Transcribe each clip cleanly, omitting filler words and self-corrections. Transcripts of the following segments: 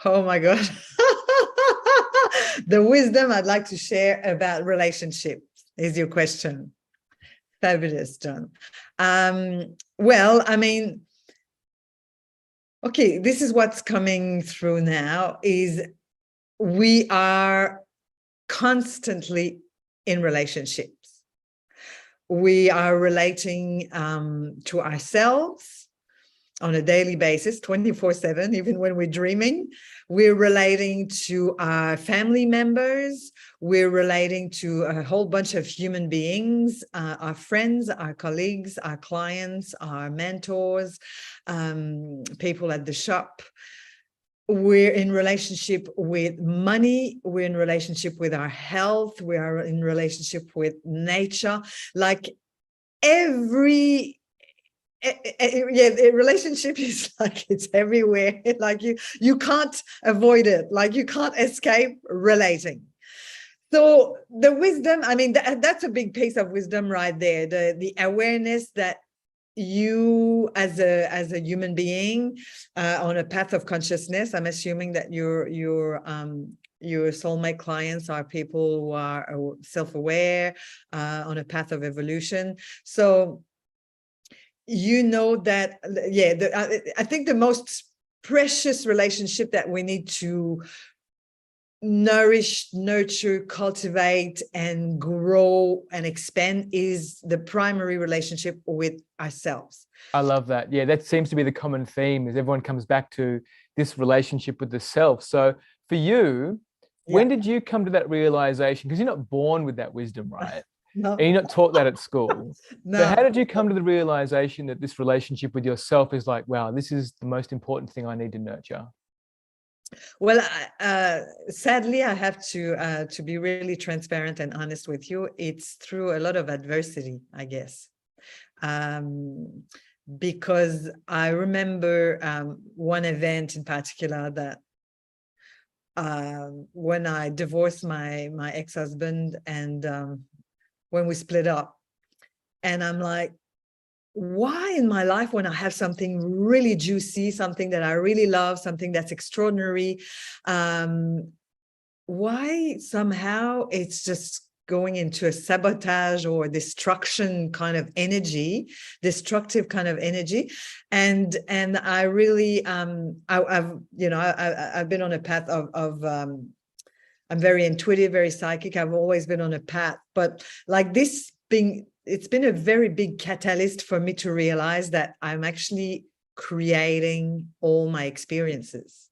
Oh my God. The wisdom I'd like to share about relationships is your question. Fabulous, John. Well, I mean, okay, this is what's coming through now is we are constantly in relationships. We are relating to ourselves on a daily basis, 24/7, even when we're dreaming. We're relating to our family members. We're relating to a whole bunch of human beings, our friends, our colleagues, our clients, our mentors, people at the shop. We're in relationship with money. We're in relationship with our health. We are in relationship with nature. Like every the relationship is like it's everywhere. Like you can't avoid it. Like you can't escape relating. So the wisdom, I mean, that's a big piece of wisdom right there. The awareness that you as a human being on a path of consciousness, I'm assuming that your soulmate clients are people who are self-aware on a path of evolution. So you know that, yeah, I think the most precious relationship that we need to nourish, nurture, cultivate, and grow and expand is the primary relationship with ourselves. I love that. Yeah, that seems to be the common theme, is everyone comes back to this relationship with the self. So for you, when did you come to that realization? Because you're not born with that wisdom, right? No. And you're not taught that at school. No. So how did you come to the realization that this relationship with yourself is like, wow, this is the most important thing I need to nurture? Well, sadly, I have to be really transparent and honest with you. It's through a lot of adversity, I guess. Because I remember one event in particular that when I divorced my ex-husband and when we split up, and I'm like, why in my life, when I have something really juicy, something that I really love, something that's extraordinary, why somehow it's just going into a sabotage or destruction kind of energy, destructive kind of energy. And I really, I've been on a path of I'm very intuitive, very psychic. I've always been on a path, but like this being, it's been a very big catalyst for me to realize that I'm actually creating all my experiences.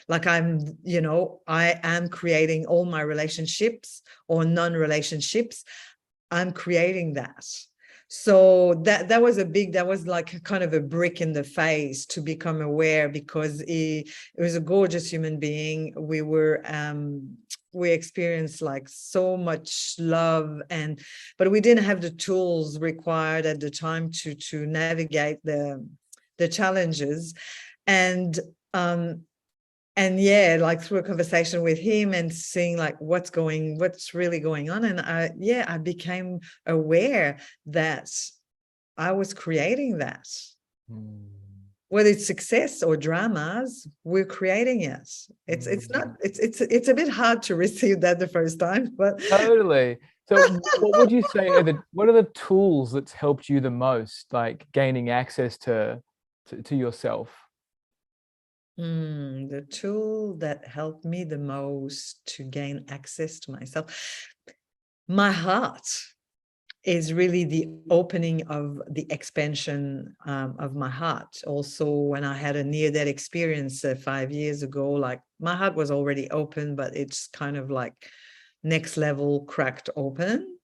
Like I am creating all my relationships or non-relationships. I'm creating that. So that was like a kind of a brick in the face to become aware, because it was a gorgeous human being. We experienced like so much love, but we didn't have the tools required at the time to navigate the challenges. And yeah, like through a conversation with him and seeing like what's really going on. And I became aware that I was creating that. Whether it's success or dramas, we're creating it. It's a bit hard to receive that the first time, but totally. So what would you say what are the tools that's helped you the most, like gaining access to yourself? The tool that helped me the most to gain access to myself, my heart is really the opening of the expansion of my heart. Also, when I had a near-death experience 5 years ago, like my heart was already open, but it's kind of like next level cracked open.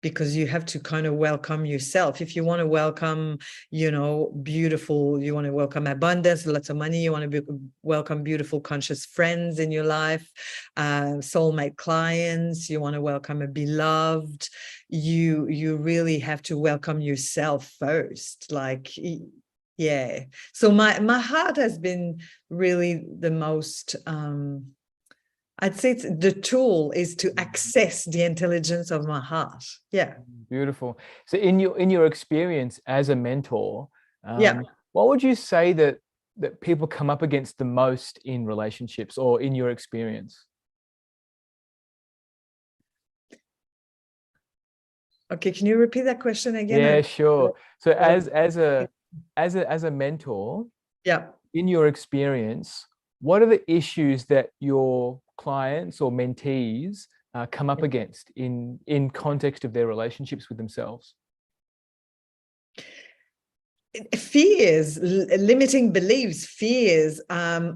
Because you have to kind of welcome yourself. If you want to welcome, beautiful, you want to welcome abundance, lots of money, you want to welcome beautiful, conscious friends in your life, soulmate clients, you want to welcome a beloved, you really have to welcome yourself first. Like, yeah. So my heart has been really the most, I'd say the tool is to access the intelligence of my heart. Yeah. Beautiful. So in your experience as a mentor, yeah, what would you say that that people come up against the most in relationships, or in your experience? Okay, can you repeat that question again? Yeah, sure. So What- as a mentor, Yeah. in your experience, what are the issues that your clients or mentees come up against in context of their relationships with themselves? Fears, limiting beliefs, fears,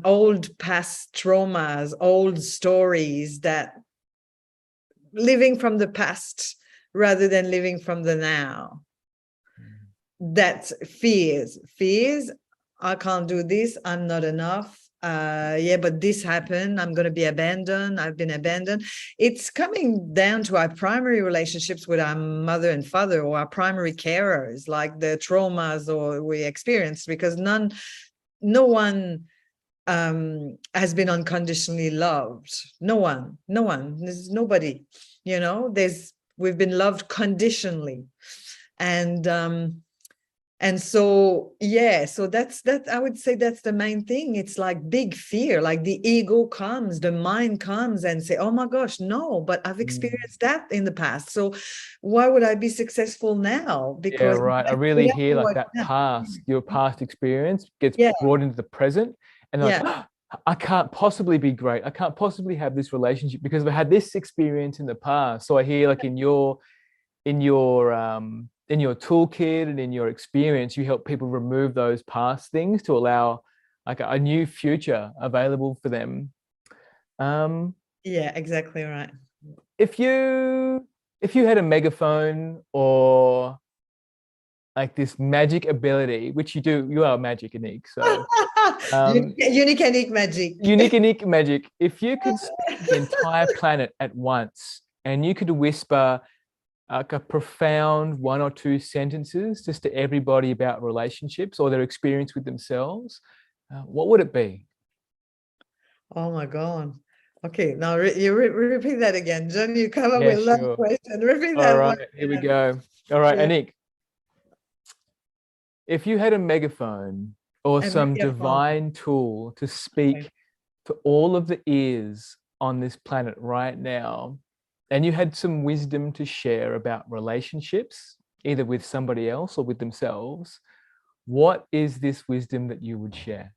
old past traumas, old stories, that living from the past rather than living from the now. That's fears. I can't do this. I'm not enough. Yeah, but this happened. I'm going to be abandoned. I've been abandoned. It's coming down to our primary relationships with our mother and father, or our primary carers, like the traumas or we experienced, because no one has been unconditionally loved. No one. There's nobody. We've been loved conditionally, and so, yeah, so that's I would say that's the main thing. It's like big fear, like the ego comes, the mind comes and say, oh my gosh, no, but I've experienced that in the past. So why would I be successful now? Yeah, Because right. I really hear like that your past experience gets yeah, brought into the present, and like, yeah, "Oh, I can't possibly be great. I can't possibly have this relationship because I had this experience in the past." So I hear like in your toolkit and in your experience, you help people remove those past things to allow like a new future available for them. yeah, exactly right. If you had a megaphone, or like this magic ability, which you are magic, Anick. So Unique, unique magic. unique magic. If you could speak to the entire planet at once, and you could whisper like a profound one or two sentences just to everybody about relationships or their experience with themselves, what would it be? Oh my God. Okay, now repeat that again. John, you come up Yeah, with that sure. question. Repeat All that one right, here we again. go. All right, Yeah. Anick, if you had a megaphone or A some megaphone. divine tool to Okay. speak to all of the ears on this planet right now, and you had some wisdom to share about relationships, either with somebody else or with themselves, what is this wisdom that you would share?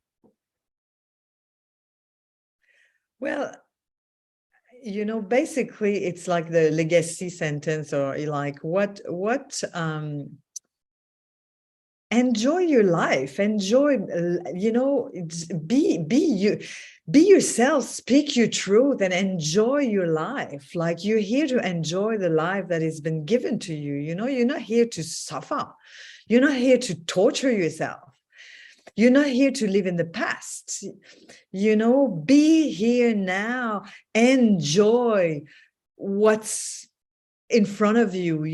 Well, basically it's like the legacy sentence, or like what enjoy your life, enjoy, be yourself, speak your truth, and enjoy your life. Like, you're here to enjoy the life that has been given to you. You're not here to suffer. You're not here to torture yourself. You're not here to live in the past. Be here now. Enjoy what's in front of you,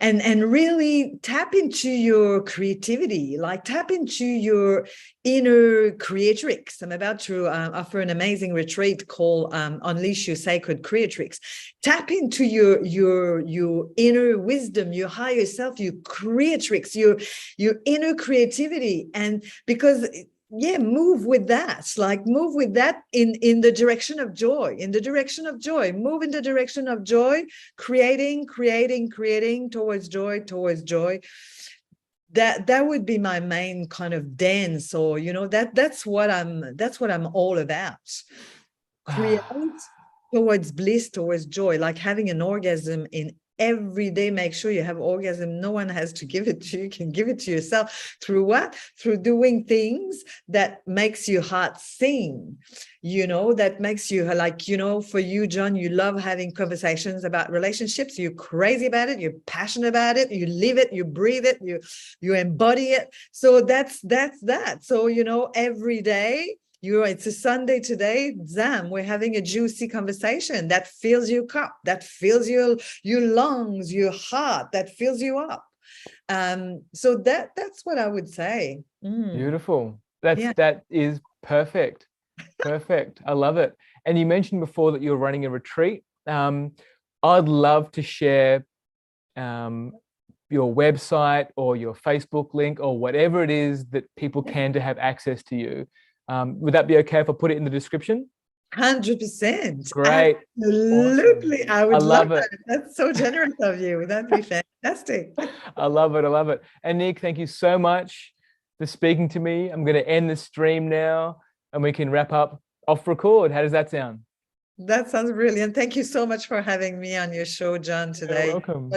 and really tap into your creativity, like tap into your inner creatrix. I'm about to offer an amazing retreat called Unleash Your Sacred Creatrix. Tap into your inner wisdom, your higher self, your creatrix, your inner creativity. And because yeah, move with that, like move with that in the direction of joy, move in the direction of joy, creating towards joy. That would be my main kind of dance, or that's what I'm all about. Create towards bliss, towards joy, like having an orgasm in every day. Make sure you have orgasm. No one has to give it to you. You can give it to yourself. Through what? Through doing things that makes your heart sing, that makes you like, for you, John, you love having conversations about relationships. You're crazy about it. You're passionate about it. You live it, you breathe it, you embody it. So that's that. So, every day, it's a Sunday today, Zam, we're having a juicy conversation that fills your cup, that fills your lungs, your heart, that fills you up. So that's what I would say. Beautiful. Yeah. That is perfect. Perfect. I love it. And you mentioned before that you're running a retreat. I'd love to share your website or your Facebook link or whatever it is that people can to have access to you. Would that be okay if I put it in the description? 100%. Great. Absolutely. Awesome. I would love love it. that. That's so generous of you. That'd be fantastic. I love it. I love it. And Nick, thank you so much for speaking to me. I'm going to end the stream now and we can wrap up off record. How does that sound? That sounds brilliant. Thank you so much for having me on your show, John, today. You're welcome.